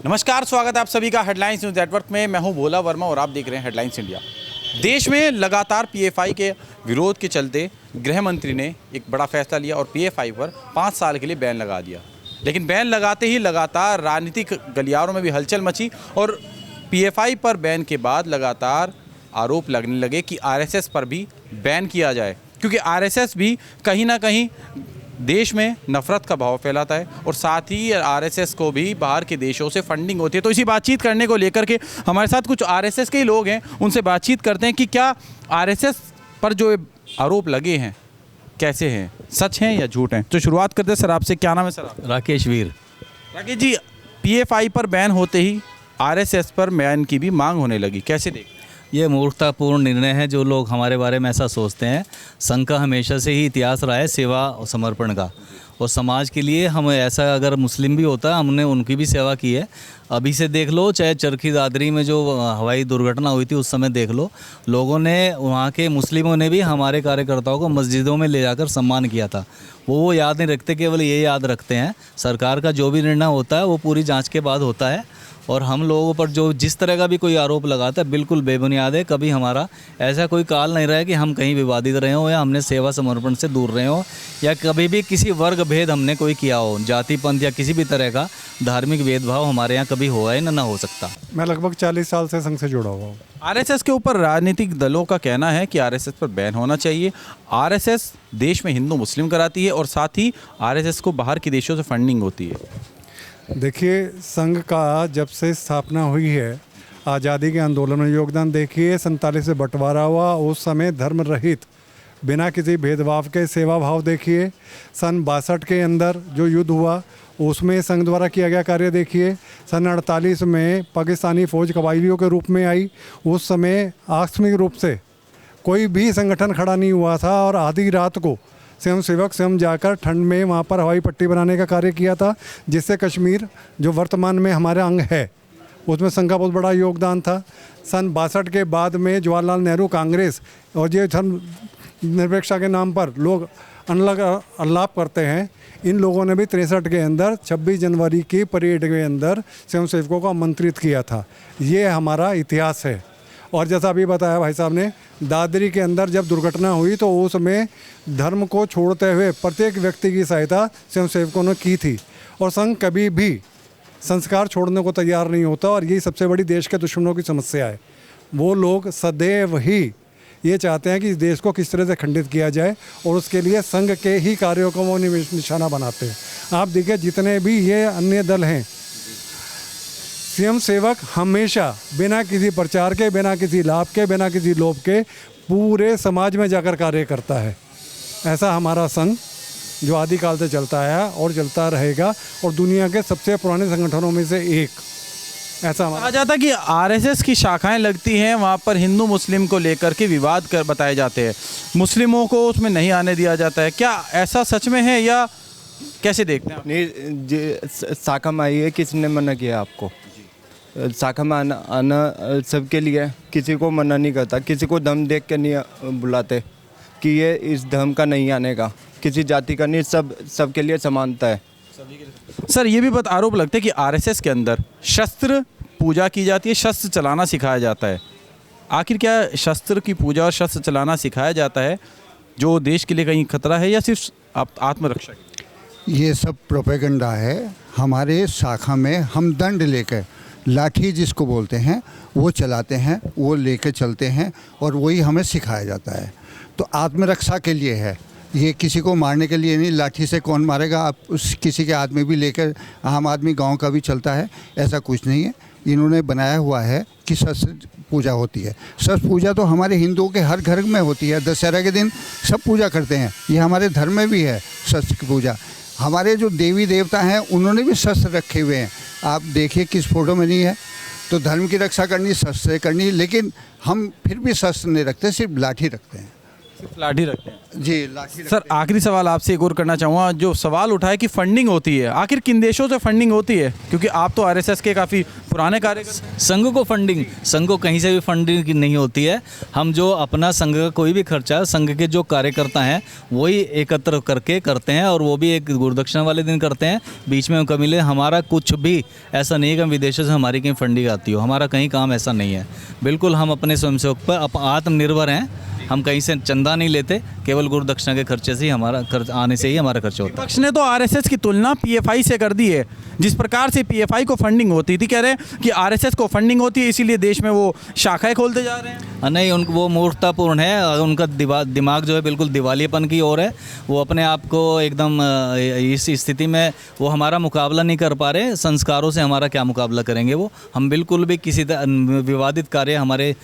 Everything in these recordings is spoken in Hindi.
नमस्कार, स्वागत है आप सभी का हेडलाइंस न्यूज़ नेटवर्क में। मैं हूं भोला वर्मा और आप देख रहे हैं हेडलाइंस इंडिया। देश में लगातार पीएफआई के विरोध के चलते गृह मंत्री ने एक बड़ा फैसला लिया और पीएफआई पर 5 साल के लिए बैन लगा दिया। लेकिन बैन लगाते ही लगातार राजनीतिक गलियारों में भी हलचल मची और पीएफआई पर बैन के बाद लगातार आरोप लगने लगे कि आरएसएस पर भी बैन किया जाए, क्योंकि आरएसएस भी कहीं ना कहीं देश में नफरत का भाव फैलाता है और साथ ही आरएसएस को भी बाहर के देशों से फंडिंग होती है। तो इसी बातचीत करने को लेकर के हमारे साथ कुछ आरएसएस के ही लोग हैं, उनसे बातचीत करते हैं कि क्या आरएसएस पर जो आरोप लगे हैं कैसे हैं, सच हैं या झूठ हैं। तो शुरुआत करते हैं सर, आपसे क्या नाम है सर? राकेश वीर। राकेश जी, पीएफआई पर बैन होते ही आरएसएस पर बैन की भी मांग होने लगी, कैसे देख? ये मूर्खतापूर्ण निर्णय है। जो लोग हमारे बारे में ऐसा सोचते हैं, संघ का हमेशा से ही इतिहास रहा है सेवा और समर्पण का, और समाज के लिए हम ऐसा, अगर मुस्लिम भी होता है हमने उनकी भी सेवा की है। अभी से देख लो, चाहे चरखी दादरी में जो हवाई दुर्घटना हुई थी उस समय देख लो, लोगों ने, वहाँ के मुस्लिमों ने भी हमारे कार्यकर्ताओं को मस्जिदों में ले जाकर सम्मान किया था। वो याद नहीं रखते, केवल ये याद रखते हैं सरकार का जो भी निर्णय होता है वो पूरी जांच के बाद होता है। और हम लोगों पर जो जिस तरह का भी कोई आरोप लगाता है बिल्कुल बेबुनियाद है। कभी हमारा ऐसा कोई काल नहीं रहा है कि हम कहीं विवादित रहे हो या हमने सेवा समर्पण से दूर रहे हो या कभी भी किसी वर्ग भेद हमने कोई किया हो, जाति पंथ या किसी भी तरह का धार्मिक भेदभाव हमारे यहाँ कभी हुआ है ना हो सकता। मैं लगभग 40 साल से संघ से जुड़ा हुआ हूँ। आरएसएस के ऊपर राजनीतिक दलों का कहना है कि आरएसएस पर बैन होना चाहिए। आरएसएस देश में हिंदू मुस्लिम कराती है और साथ ही आरएसएस को बाहर के देशों से फंडिंग होती है। देखिए, संघ का जब से स्थापना हुई है, आज़ादी के आंदोलन में योगदान देखिए, 47 से बंटवारा हुआ, उस समय धर्म रहित बिना किसी भेदभाव के सेवा भाव देखिए। सन 62 के अंदर जो युद्ध हुआ उसमें संघ द्वारा किया गया कार्य देखिए। सन 48 में पाकिस्तानी फ़ौज कबायलियों के रूप में आई, उस समय आकस्मिक रूप से कोई भी संगठन खड़ा नहीं हुआ था और आधी रात को स्वयं सेवक स्वयं जाकर ठंड में वहाँ पर हवाई पट्टी बनाने का कार्य किया था, जिससे कश्मीर जो वर्तमान में हमारा अंग है उसमें संघ का बहुत बड़ा योगदान था। सन 62 के बाद में जवाहरलाल नेहरू कांग्रेस और ये धर्म निरपेक्षता के नाम पर लोग अलग अल्लाप करते हैं, इन लोगों ने भी 63 के अंदर 26 जनवरी की परेड के अंदर स्वयं सेवकों को आमंत्रित किया था। ये हमारा इतिहास है। और जैसा अभी बताया भाई साहब ने, दादरी के अंदर जब दुर्घटना हुई तो उसमें धर्म को छोड़ते हुए प्रत्येक व्यक्ति की सहायता स्वयं सेवकों ने की थी। और संघ कभी भी संस्कार छोड़ने को तैयार नहीं होता और यही सबसे बड़ी देश के दुश्मनों की समस्या है। वो लोग सदैव ही ये चाहते हैं कि इस देश को किस तरह से खंडित किया जाए और उसके लिए संघ के ही कार्यों को वो निशाना बनाते हैं। आप देखिए, जितने भी ये अन्य दल हैं, स्वयं सेवक हमेशा बिना किसी प्रचार के, बिना किसी लाभ के, बिना किसी लोभ के पूरे समाज में जाकर कार्य करता है। ऐसा हमारा संघ जो आदिकाल से चलता है और चलता रहेगा और दुनिया के सबसे पुराने संगठनों में से एक ऐसा कहा जाता है कि आरएसएस की शाखाएं लगती हैं, वहाँ पर हिंदू मुस्लिम को लेकर के विवाद कर बताए जाते हैं, मुस्लिमों को उसमें नहीं आने दिया जाता है। क्या ऐसा सच में है या कैसे देखते हैं? नहीं, शाखा में आई है, किसने मना किया आपको? शाखा में आना सबके लिए, किसी को मना नहीं करता, किसी को धर्म देख के नहीं बुलाते कि ये इस धर्म का नहीं आने का, किसी जाति का नहीं, सबके लिए समानता है। सर, ये भी बहुत आरोप लगते हैं कि आरएसएस के अंदर शस्त्र पूजा की जाती है, शस्त्र चलाना सिखाया जाता है। आखिर क्या शस्त्र की पूजा और शस्त्र चलाना सिखाया जाता है जो देश के लिए कहीं खतरा है या सिर्फ आत्मरक्षा? ये सब प्रोपेगेंडा है। हमारे शाखा में हम दंड लेकर, लाठी जिसको बोलते हैं, वो चलाते हैं, वो लेकर चलते हैं और वही हमें सिखाया जाता है। तो आत्मरक्षा के लिए है, ये किसी को मारने के लिए नहीं। लाठी से कौन मारेगा? आप उस किसी के आदमी भी लेकर, आम आदमी गांव का भी चलता है, ऐसा कुछ नहीं है। इन्होंने बनाया हुआ है कि शस्त्र पूजा होती है। शस्त्र पूजा तो हमारे हिंदुओं के हर घर में होती है। दशहरा के दिन सब पूजा करते हैं, ये हमारे धर्म में भी है शस्त्र की पूजा। हमारे जो देवी देवता हैं उन्होंने भी शस्त्र रखे हुए हैं, आप देखिए किस फोटो में नहीं है। तो धर्म की रक्षा करनी शस्त्र से करनी, लेकिन हम फिर भी शस्त्र नहीं रखते, सिर्फ लाठी रखते हैं। सिर्फ लाठी रखते हैं। जी लाठी सर आखिरी सवाल आपसे एक और करना चाहूँगा, जो सवाल उठा है कि फंडिंग होती है, आखिर किन देशों से फंडिंग होती है? क्योंकि आप तो आरएसएस के काफ़ी पुराने कार्यकर्ता हैं। संघ को कहीं से भी फंडिंग नहीं होती है। हम जो अपना संघ का कोई भी खर्चा संघ के जो कार्यकर्ता हैं वही एकत्र करके करते हैं, और वो भी एक गुरुदक्षिणा वाले दिन करते हैं, बीच में उनका मिले। हमारा कुछ भी ऐसा नहीं है कि विदेशों से हमारी कहीं फंडिंग आती हो, हमारा कहीं काम ऐसा नहीं है। बिल्कुल हम अपने स्वयंसेवक पर आत्मनिर्भर हैं, हम कहीं से चंदा नहीं लेते, केवल गुरुदक्षिणा के खर्चे से ही हमारा खर्च आने से ही हमारा खर्च होता है। विपक्ष ने तो आरएसएस की तुलना पीएफआई से कर दी है। जिस प्रकार से पीएफआई को फंडिंग होती थी, कह रहे हैं कि आरएसएस को फंडिंग होती है, इसीलिए देश में वो शाखाएं खोलते जा रहे हैं। नहीं, वो मूर्खतापूर्ण है, उनका दिमाग जो है बिल्कुल दिवालियेपन की ओर है। वो अपने आप को एकदम इस स्थिति में वो हमारा मुकाबला नहीं कर पा रहे। संस्कारों से हमारा क्या मुकाबला करेंगे वो? हम बिल्कुल भी किसी विवादित कार्य हमारे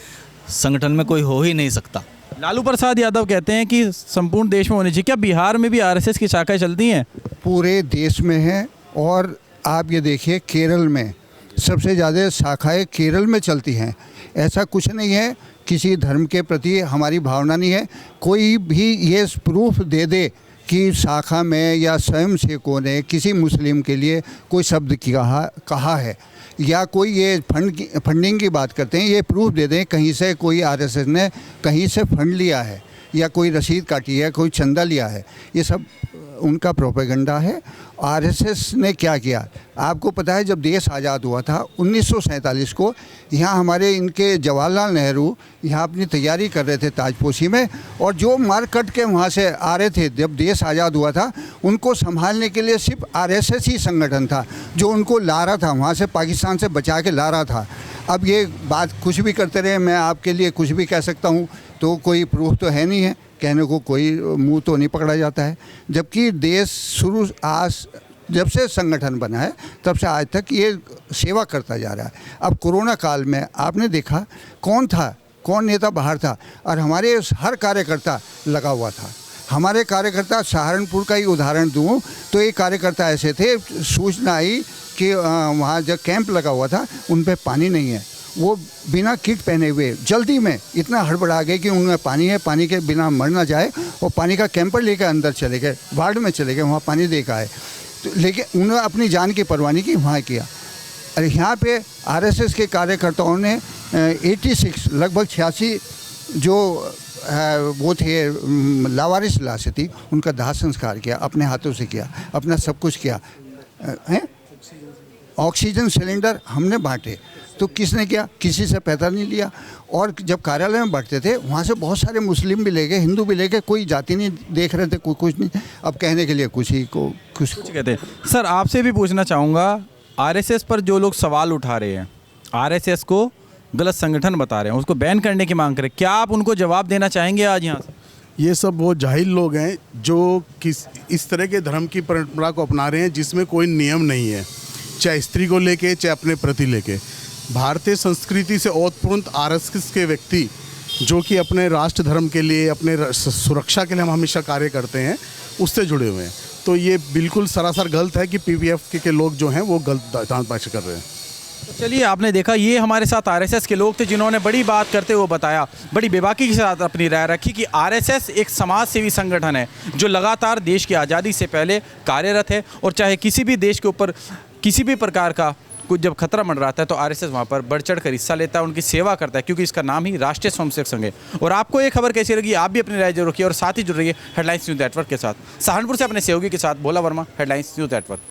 संगठन में कोई हो ही नहीं सकता। लालू प्रसाद यादव कहते हैं कि संपूर्ण देश में होनी चाहिए। क्या बिहार में भी आरएसएस की शाखाएं चलती हैं? पूरे देश में है, और आप ये देखिए केरल में सबसे ज़्यादा शाखाएं केरल में चलती हैं। ऐसा कुछ नहीं है, किसी धर्म के प्रति हमारी भावना नहीं है। कोई भी ये प्रूफ दे दे कि शाखा में या स्वयंसेवकों ने किसी मुस्लिम के लिए कोई शब्द कहा है, या कोई ये फंडिंग की बात करते हैं, ये प्रूफ दे दें कहीं से कोई आरएसएस ने कहीं से फंड लिया है या कोई रसीद काटी है, कोई चंदा लिया है। ये सब उनका प्रोपेगेंडा है। आरएसएस ने क्या किया आपको पता है? जब देश आज़ाद हुआ था 1947 को, यहाँ हमारे इनके जवाहरलाल नेहरू यहाँ अपनी तैयारी कर रहे थे ताजपोशी में, और जो मार कट के वहाँ से आ रहे थे जब देश आज़ाद हुआ था, उनको संभालने के लिए सिर्फ आरएसएस ही संगठन था जो उनको ला रहा था, वहाँ से पाकिस्तान से बचा के ला रहा था। अब ये बात कुछ भी करते रहे, मैं आपके लिए कुछ भी कह सकता हूँ, तो कोई प्रूफ तो है नहीं है, कहने को कोई मुंह तो नहीं पकड़ा जाता है। जबकि देश जब से संगठन बना है तब से आज तक ये सेवा करता जा रहा है। अब कोरोना काल में आपने देखा कौन नेता बाहर था, और हमारे हर कार्यकर्ता लगा हुआ था। हमारे कार्यकर्ता, सहारनपुर का ही उदाहरण दूँ तो एक कार्यकर्ता ऐसे थे, सूचना आई कि वहाँ जब कैंप लगा हुआ था उन पे पानी नहीं है, वो बिना किट पहने हुए जल्दी में इतना हड़बड़ा गए कि उनमें पानी है, पानी के बिना मर ना जाए, और पानी का कैंपर लेकर अंदर चले गए, वार्ड में चले गए, वहाँ पानी देकर आए। तो लेकिन उन्होंने अपनी जान की परवाह नहीं की, वहाँ किया। अरे यहाँ पे आरएसएस के कार्यकर्ताओं ने 86 लगभग 86 जो वो थे लावारिस लाशें थी, उनका दाह संस्कार किया, अपने हाथों से किया, अपना सब कुछ किया है। ऑक्सीजन सिलेंडर हमने बांटे, तो किसने किया? किसी से पैसा नहीं लिया। और जब कार्यालय में बांटते थे वहाँ से बहुत सारे मुस्लिम भी ले गए, हिंदू भी ले गए, कोई जाति नहीं देख रहे थे, कोई कुछ नहीं। अब कहने के लिए कुछ कहते हैं। सर आपसे भी पूछना चाहूँगा, आरएसएस पर जो लोग सवाल उठा रहे हैं, आरएसएस को गलत संगठन बता रहे हैं, उसको बैन करने की मांग करें, क्या आप उनको जवाब देना चाहेंगे आज यहाँ से? ये सब वो जाहिल लोग हैं जो इस तरह के धर्म की परंपरा को अपना रहे हैं जिसमें कोई नियम नहीं है, चाहे स्त्री को लेके चाहे अपने प्रति लेके। भारतीय संस्कृति से ओतप्रोत आरएसएस के व्यक्ति जो कि अपने राष्ट्र धर्म के लिए, अपने सुरक्षा के लिए हम हमेशा कार्य करते हैं, उससे जुड़े हुए हैं। तो ये बिल्कुल सरासर गलत है कि पीपीएफ के लोग जो हैं वो गलत दांतबाजी कर रहे हैं। तो चलिए, आपने देखा ये हमारे साथ आरएसएस के लोग थे जिन्होंने बड़ी बात करते हुए बताया, बड़ी बेबाकी के साथ अपनी राय रखी कि आरएसएस एक समाज सेवी संगठन है जो लगातार देश की आज़ादी से पहले कार्यरत है, और चाहे किसी भी देश के ऊपर किसी भी प्रकार का कुछ जब खतरा मंडराता है तो आरएसएस वहाँ पर बढ़ चढ़ कर हिस्सा लेता है, उनकी सेवा करता है, क्योंकि इसका नाम ही राष्ट्रीय स्वयंसेवक संघ है। और आपको ये खबर कैसी लगी, आप भी अपनी राय जरूर रखिए, और साथ ही जुड़ रहिए हेडलाइंस न्यूज़ नेटवर्क के साथ। सहारनपुर से अपने सहयोगी के साथ भोला वर्मा, हेडलाइंस न्यूज़ नेटवर्क।